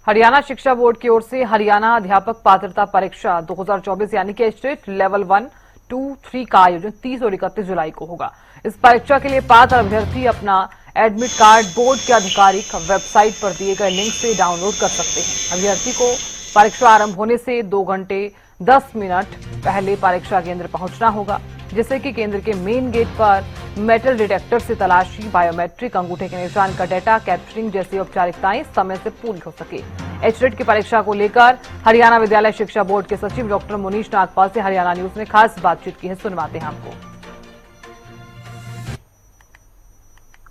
हरियाणा शिक्षा बोर्ड की ओर से हरियाणा अध्यापक पात्रता परीक्षा 2024 यानी कि स्टेट लेवल 1, 2, 3 का आयोजन 30 और 31 जुलाई को होगा। इस परीक्षा के लिए पात्र अभ्यर्थी अपना एडमिट कार्ड बोर्ड के आधिकारिक वेबसाइट पर दिए गए लिंक से डाउनलोड कर सकते हैं। अभ्यर्थी को परीक्षा आरंभ होने से 2 घंटे 10 मिनट पहले परीक्षा केंद्र पहुंचना होगा, जिससे कि केंद्र के मेन गेट पर मेटल डिटेक्टर से तलाशी, बायोमेट्रिक, अंगूठे के निशान का डेटा कैप्चरिंग जैसी औपचारिकताएं समय से पूरी हो सके। एचटेट की परीक्षा को लेकर हरियाणा विद्यालय शिक्षा बोर्ड के सचिव डॉक्टर मुनीश नागपाल से हरियाणा न्यूज ने खास बातचीत की है। सुनवाते हैं आपको।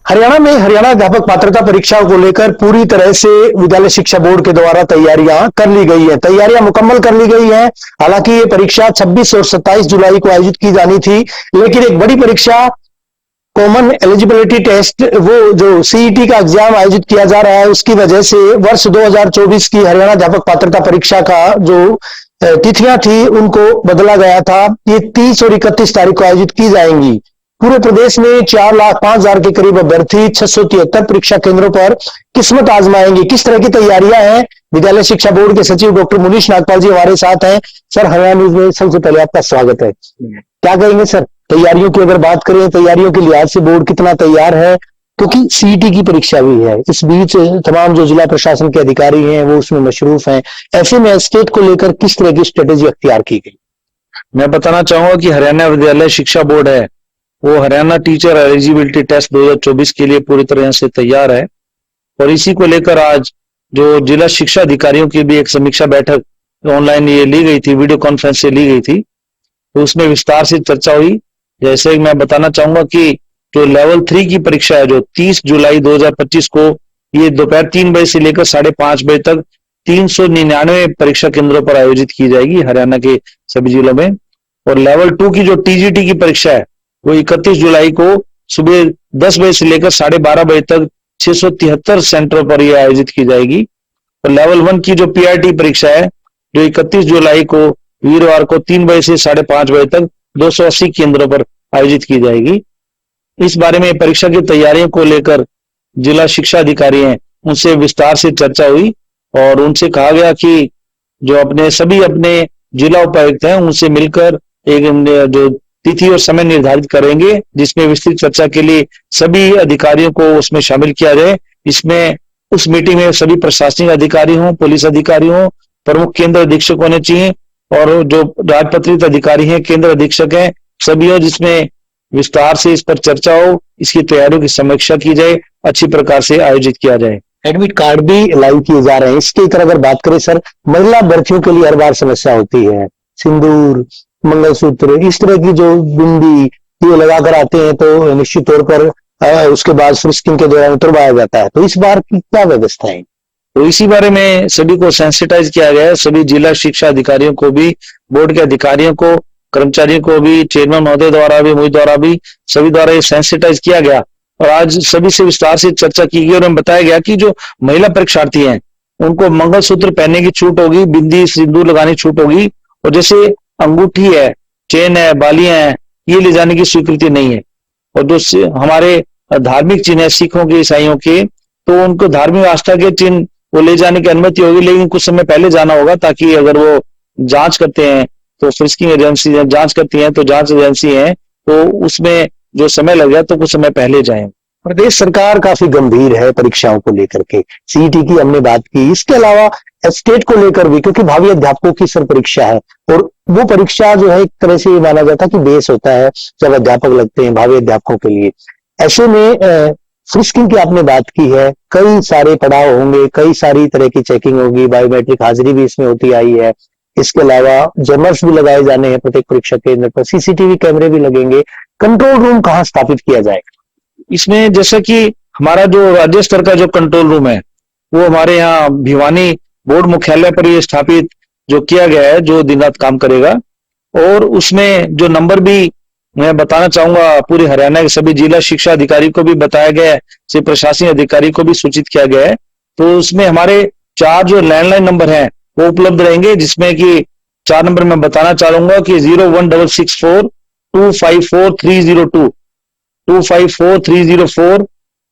हरियाणा में हरियाणा अध्यापक पात्रता परीक्षा को लेकर पूरी तरह से विद्यालय शिक्षा बोर्ड के द्वारा तैयारियां कर ली गई है। तैयारियां मुकम्मल कर ली गई हैं। हालांकि ये परीक्षा 26 और 27 जुलाई को आयोजित की जानी थी, लेकिन एक बड़ी परीक्षा कॉमन एलिजिबिलिटी टेस्ट, वो जो सीईटी का एग्जाम आयोजित किया जा रहा है, उसकी वजह से वर्ष 2024 की हरियाणा अध्यापक पात्रता परीक्षा का जो तिथियां थी उनको बदला गया था। ये 30 और 31 तारीख को आयोजित की जाएंगी। पूरे प्रदेश में 4,05,000 के करीब अभ्यर्थी 673 परीक्षा केंद्रों पर किस्मत आजमाएंगे। किस तरह की तैयारियां हैं, विद्यालय शिक्षा बोर्ड के सचिव डॉक्टर मुनीश नागपाल जी हमारे साथ हैं। सर, हरियाणा न्यूज में सबसे पहले आपका स्वागत है। क्या कहेंगे सर, तैयारियों की अगर बात करें, तैयारियों के लिहाज से बोर्ड कितना तैयार है, क्योंकि सीईटी की परीक्षा भी है, इस बीच तमाम जो जिला प्रशासन के अधिकारी हैं वो उसमें मशरूफ हैं, ऐसे में स्टेट को लेकर किस तरह की स्ट्रेटेजी अख्तियार की गई? मैं बताना चाहूंगा कि हरियाणा विद्यालय शिक्षा बोर्ड है वो हरियाणा टीचर एलिजिबिलिटी टेस्ट 2024 के लिए पूरी तरह से तैयार है। और इसी को लेकर आज जो जिला शिक्षा अधिकारियों की भी एक समीक्षा बैठक ऑनलाइन ये ली गई थी, वीडियो कॉन्फ्रेंस से ली गई थी, तो उसमें विस्तार से चर्चा हुई। जैसे मैं बताना चाहूंगा कि जो लेवल 3 की परीक्षा है जो 30 जुलाई 2025 को ये दोपहर 3 बजे से लेकर 5:30 बजे तक 399 परीक्षा केंद्रों पर आयोजित की जाएगी हरियाणा के सभी जिलों में। और लेवल 2 की जो टीजीटी की परीक्षा है वो 31 जुलाई को सुबह 10 बजे से लेकर 12:30 बजे तक 673 सेंटरों पर यह आयोजित की जाएगी। और लेवल 1 की जो पीआरटी परीक्षा है जो 31 जुलाई को वीरवार को 3 बजे से 5:30 बजे तक 280 केंद्रों पर आयोजित की जाएगी। इस बारे में परीक्षा की तैयारियों को लेकर जिला शिक्षा अधिकारी हैं उनसे विस्तार से चर्चा हुई और उनसे कहा गया कि जो अपने जिला उपायुक्त हैं उनसे मिलकर एक जो तिथि और समय निर्धारित करेंगे, जिसमें विस्तृत चर्चा के लिए सभी अधिकारियों को उसमें शामिल किया जाए। इसमें उस मीटिंग में सभी प्रशासनिक अधिकारी हों, पुलिस अधिकारी हों, प्रमुख केंद्र अधीक्षक होने चाहिए और जो राजपत्रित अधिकारी हैं, केंद्र अधीक्षक हैं, सभी हो, जिसमें विस्तार से इस पर चर्चा हो, इसकी तैयारियों की समीक्षा की जाए, अच्छी प्रकार से आयोजित किया जाए। एडमिट कार्ड भी लाइव किए जा रहे हैं। इसके तरह अगर बात करें सर, महिला अभ्यर्थियों के लिए हर बार समस्या होती है, सिंदूर, मंगलसूत्र, इस तरह की जो बिंदी ये लगाकर आते हैं तो निश्चित तौर पर उसके बाद फ्रिस्किंग के दौरान उतरवाया जाता है, तो इस बार की क्या व्यवस्था है? तो इसी बारे में सभी को सेंसिटाइज किया गया है। सभी जिला शिक्षा अधिकारियों को भी, बोर्ड के अधिकारियों को, कर्मचारियों को भी, चेयरमैन महोदय द्वारा भी, मुझ द्वारा भी, सभी द्वारा ये सेंसिटाइज किया गया और आज सभी से विस्तार से चर्चा की गई और हमें बताया गया कि जो महिला परीक्षार्थी हैं उनको मंगलसूत्र पहनने की छूट होगी, बिंदी सिंदूर लगाने की छूट होगी और जैसे अंगूठी है, चेन है, बालियां हैं, ये ले जाने की स्वीकृति नहीं है। और जो हमारे धार्मिक चिन्ह है सिखों के, ईसाइयों के, तो उनको धार्मिक आस्था के चिन्ह वो ले जाने की अनुमति होगी, लेकिन कुछ समय पहले जाना होगा ताकि अगर वो जांच करते हैं तो फ्रिस्किंग एजेंसी जांच करती हैं तो जांच एजेंसी है तो उसमें जो समय लग गया तो कुछ समय पहले जाएं। प्रदेश सरकार काफी गंभीर है परीक्षाओं को लेकर के, सीईटी की हमने बात की, इसके अलावा स्टेट को लेकर भी, क्योंकि भावी अध्यापकों की सर परीक्षा है और वो परीक्षा जो है एक तरह से ये माना जाता है कि बेस होता है जब अध्यापक लगते हैं भावी अध्यापकों के लिए। ऐसे में फ्रिस्किंग की आपने बात की है, कई सारे पड़ाव होंगे, कई सारी तरह की चेकिंग होगी, बायोमेट्रिक हाजिरी भी इसमें होती आई है, इसके अलावा जर्नल्स भी लगाए जाने हैं प्रत्येक परीक्षा केंद्र पर, सीसीटीवी कैमरे भी लगेंगे। कंट्रोल रूम कहाँ स्थापित किया जाएगा? इसमें जैसा कि हमारा जो राज्य स्तर का जो कंट्रोल रूम है वो हमारे यहाँ भिवानी बोर्ड मुख्यालय पर ये स्थापित जो किया गया है, जो दिन रात काम करेगा। और उसमें जो नंबर भी मैं बताना चाहूंगा, पूरे हरियाणा के सभी जिला शिक्षा अधिकारी को भी बताया गया है, से प्रशासनिक अधिकारी को भी सूचित किया गया है। तो उसमें हमारे 4 जो लैंडलाइन नंबर हैं वो उपलब्ध रहेंगे, जिसमें कि 4 नंबर मैं बताना चाहूंगा कि 01664 254 302, 254 304,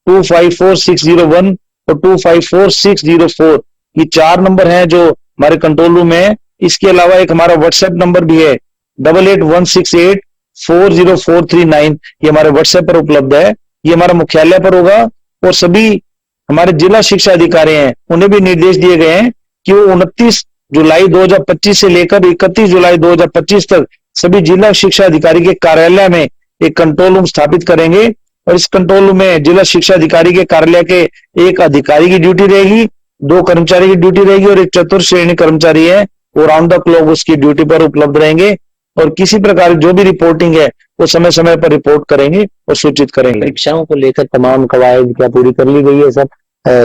254 601 और 254 604 ये 4 नंबर हैं जो हमारे कंट्रोल रूम में है। इसके अलावा एक हमारा व्हाट्सएप नंबर भी है 8816840439, ये हमारे व्हाट्सएप पर उपलब्ध है। ये हमारा मुख्यालय पर होगा और सभी हमारे जिला शिक्षा अधिकारी हैं उन्हें भी निर्देश दिए गए हैं कि वो 29 जुलाई 2025 से लेकर 31 जुलाई 2025 तक सभी जिला शिक्षा अधिकारी के कार्यालय में एक कंट्रोल रूम स्थापित करेंगे और इस कंट्रोल रूम में जिला शिक्षा अधिकारी के कार्यालय के एक अधिकारी की ड्यूटी रहेगी, 2 कर्मचारी की ड्यूटी रहेगी और एक चतुर्थ श्रेणी कर्मचारी है वो राउंड द क्लॉक उसकी ड्यूटी पर उपलब्ध रहेंगे और किसी प्रकार जो भी रिपोर्टिंग है वो समय समय पर रिपोर्ट करेंगे और सूचित करेंगे। परीक्षाओं को लेकर तमाम कवायद क्या पूरी कर ली गई है सर?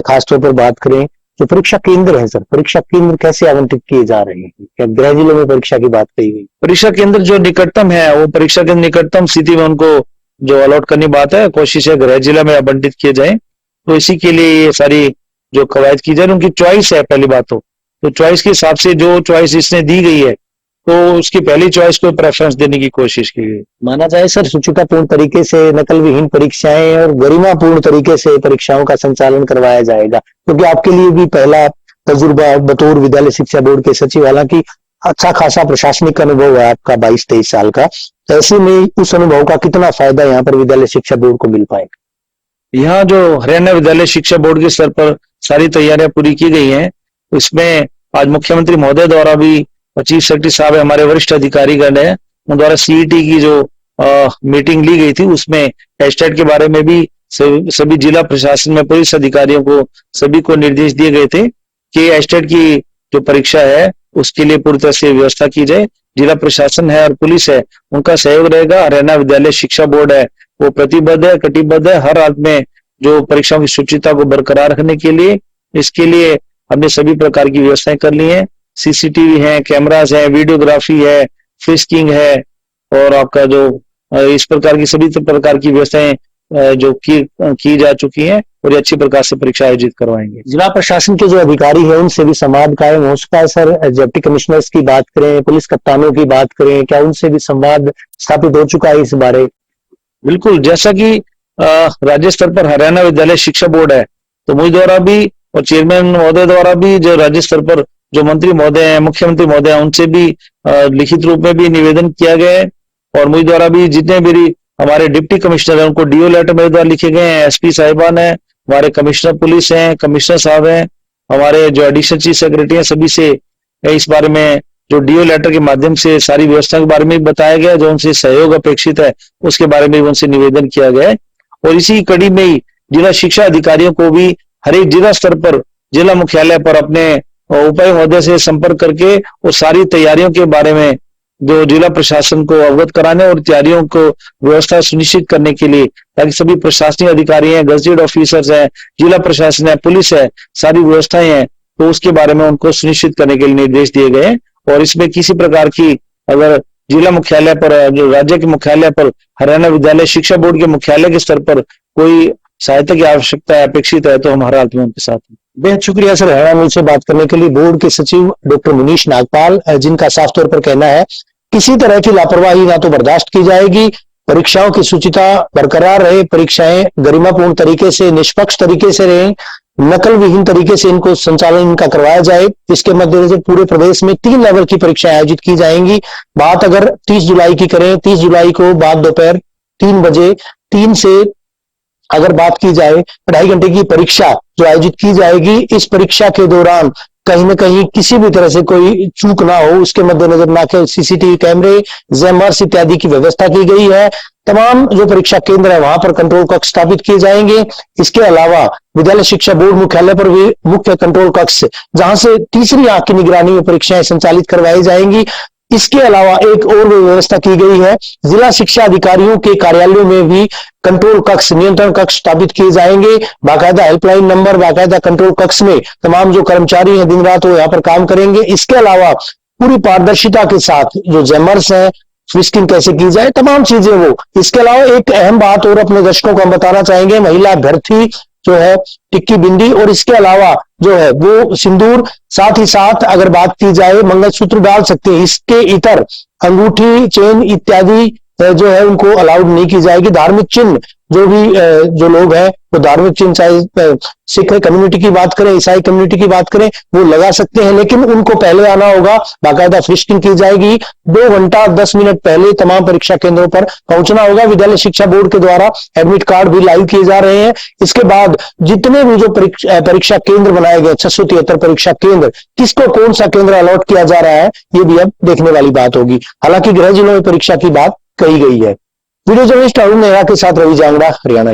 खासतौर पर बात करें जो परीक्षा केंद्र है सर, परीक्षा केंद्र कैसे आवंटित किए जा रहे हैं? क्या गृह जिलों में परीक्षा की बात कही गई? परीक्षा केंद्र जो निकटतम है वो परीक्षा केंद्र निकटतम स्थिति में उनको जो अलॉट करने बात है, कोशिश है गृह जिला में आवंटित किए जाए। तो इसी के लिए ये सारी जो कवायद की जाए, उनकी चॉइस है पहली बात तो चॉइस के हिसाब से जो चॉइस इसने दी गई है तो उसकी पहली चॉइस को प्रेफरेंस देने की कोशिश की गई। माना जाए सर सुचितापूर्ण तरीके से नकल विहीन परीक्षाएं और गरिमापूर्ण तरीके से परीक्षाओं का संचालन करवाया जाएगा, क्योंकि आपके लिए भी पहला तजुर्बा बतौर विद्यालय शिक्षा बोर्ड के सचिव, हालांकि अच्छा खासा प्रशासनिक अनुभव है आपका 22-23 साल का, ऐसे में उस अनुभव का कितना फायदा यहाँ पर विद्यालय शिक्षा बोर्ड को मिल पाएगा? यहाँ जो हरियाणा विद्यालय शिक्षा बोर्ड के स्तर पर सारी तैयारियां पूरी की गई हैं, इसमें आज मुख्यमंत्री महोदय द्वारा भी चीफ सेक्रेटरी साहब हमारे वरिष्ठ अधिकारीगण है उन द्वारा सीईटी की जो मीटिंग ली गई थी उसमें एस्टेट के बारे में भी सभी जिला प्रशासन में पुलिस अधिकारियों को सभी को निर्देश दिए गए थे कि एस्टेट की जो परीक्षा है उसके लिए पूरी तरह से व्यवस्था की जाए। जिला प्रशासन है और पुलिस है उनका सहयोग रहेगा। हरियाणा विद्यालय शिक्षा बोर्ड है वो प्रतिबद्ध है, कटिबद्ध है हर हाल में जो परीक्षाओं की शुचिता को बरकरार रखने के लिए। इसके लिए हमने सभी प्रकार की व्यवस्थाएं कर ली हैं, सीसीटीवी है, कैमरास है, वीडियोग्राफी है, फ्रिस्किंग है और आपका जो इस प्रकार की सभी प्रकार की व्यवस्थाएं जो की जा चुकी हैं और ये अच्छी प्रकार से परीक्षा आयोजित करवाएंगे। जिला प्रशासन के जो अधिकारी हैं उनसे भी संवाद कायम हो सका है सर? डिप्टी कमिश्नर्स की बात करें, पुलिस कप्तानों की बात करें, क्या उनसे भी संवाद स्थापित हो चुका है इस बारे? बिल्कुल, जैसा कि राज्य स्तर पर हरियाणा विद्यालय शिक्षा बोर्ड है तो मुझ द्वारा भी और चेयरमैन महोदय द्वारा भी जो राज्य स्तर पर जो मंत्री महोदय हैं, मुख्यमंत्री महोदय हैं, उनसे भी लिखित रूप में भी निवेदन किया गया है और मुझ द्वारा भी जितने भी हमारे डिप्टी कमिश्नर हैं उनको डीओ लेटर मेरे द्वारा लिखे गए हैं। एसपी साहिबान है, हमारे कमिश्नर पुलिस हैं, कमिश्नर साहब हैं, हमारे जो एडिशनल चीफ सेक्रेटरी हैं, सभी से इस बारे में जो डीओ लेटर के माध्यम से सारी व्यवस्था के बारे में बताया गया, जो उनसे सहयोग अपेक्षित है उसके बारे में उनसे निवेदन किया गया है। और इसी कड़ी में ही जिला शिक्षा अधिकारियों को भी हर एक जिला स्तर पर जिला मुख्यालय पर अपने उपायुक्त महोदय से संपर्क करके और सारी तैयारियों के बारे में जो जिला प्रशासन को अवगत कराने और तैयारियों को व्यवस्था सुनिश्चित करने के लिए, ताकि सभी प्रशासनिक अधिकारी हैं, गजेटेड ऑफिसर्स हैं, जिला प्रशासन है, पुलिस है, सारी व्यवस्थाएं हैं तो उसके बारे में उनको सुनिश्चित करने के लिए निर्देश दिए गए। और इसमें किसी प्रकार की अगर जिला मुख्यालय पर, जो राज्य के मुख्यालय पर, हरियाणा विद्यालय शिक्षा बोर्ड के मुख्यालय के स्तर पर कोई सहायता की आवश्यकता अपेक्षित है तो हम हर हाल में उनके साथ हैं। बेहद शुक्रिया सर हरियाणा न्यूज़ से बात करने के लिए। बोर्ड के सचिव डॉक्टर मुनीश नागपाल, जिनका साफ तौर पर कहना है किसी तरह की लापरवाही ना तो बर्दाश्त की जाएगी, परीक्षाओं की शुचिता बरकरार रहे, परीक्षाएं गरिमापूर्ण तरीके से, निष्पक्ष तरीके से रहे, नकल विहीन तरीके से इनको संचालन इनका करवाया जाए। इसके मद्देनजर पूरे प्रदेश में 3 लेवल की परीक्षाएं आयोजित की जाएंगी। बात अगर 30 जुलाई की करें, 30 जुलाई को बाद दोपहर 3 बजे 3 से अगर बात की जाए 2.5 घंटे की परीक्षा जो आयोजित की जाएगी, इस परीक्षा के दौरान कहीं न कहीं किसी भी तरह से कोई चूक ना हो, उसके मद्देनजर ना के सीसीटीवी कैमरे, जैमर्स इत्यादि की व्यवस्था की गई है। तमाम जो परीक्षा केंद्र है वहां पर कंट्रोल कक्ष स्थापित किए जाएंगे। इसके अलावा विद्यालय शिक्षा बोर्ड मुख्यालय पर भी मुख्य कंट्रोल कक्ष, जहां से तीसरी आंख की निगरानी में परीक्षाएं संचालित करवाई जाएंगी। इसके अलावा एक और व्यवस्था की गई है, जिला शिक्षा अधिकारियों के कार्यालयों में भी कंट्रोल कक्ष, नियंत्रण कक्ष स्थापित किए जाएंगे। बाकायदा हेल्पलाइन नंबर, बाकायदा कंट्रोल कक्ष में तमाम जो कर्मचारी हैं दिन रात वो यहाँ पर काम करेंगे। इसके अलावा पूरी पारदर्शिता के साथ जो जैमर्स है, फ्रिस्किंग कैसे की जाए, तमाम चीजें वो। इसके अलावा एक अहम बात और अपने दर्शकों को हम बताना चाहेंगे, महिला अभ्यर्थी जो है टिक्की बिंदी और इसके अलावा जो है वो सिंदूर, साथ ही साथ अगर बात की जाए मंगलसूत्र डाल सकते हैं। इसके इतर अंगूठी, चेन इत्यादि जो है उनको अलाउड नहीं की जाएगी। धार्मिक चिन्ह जो भी जो लोग हैं वो धार्मिक चिन्ह, चाहे सिख कम्युनिटी की बात करें, ईसाई कम्युनिटी की बात करें, वो लगा सकते हैं, लेकिन उनको पहले आना होगा। बाकायदा फ्रिस्किंग की जाएगी। 2 घंटा 10 मिनट पहले तमाम परीक्षा केंद्रों पर पहुंचना होगा। विद्यालय शिक्षा बोर्ड के द्वारा एडमिट कार्ड भी लाइव किए जा रहे हैं। इसके बाद जितने भी जो परीक्षा केंद्र बनाए गए, 673 परीक्षा केंद्र, किसको कौन सा केंद्र अलॉट किया जा रहा है, ये भी अब देखने वाली बात होगी। हालांकि गृह जिलों में परीक्षा की बात कही गई है। वीडियो जर्नलिस्ट अरुण नेहरा के साथ रवि जांगड़ा, हरियाणा।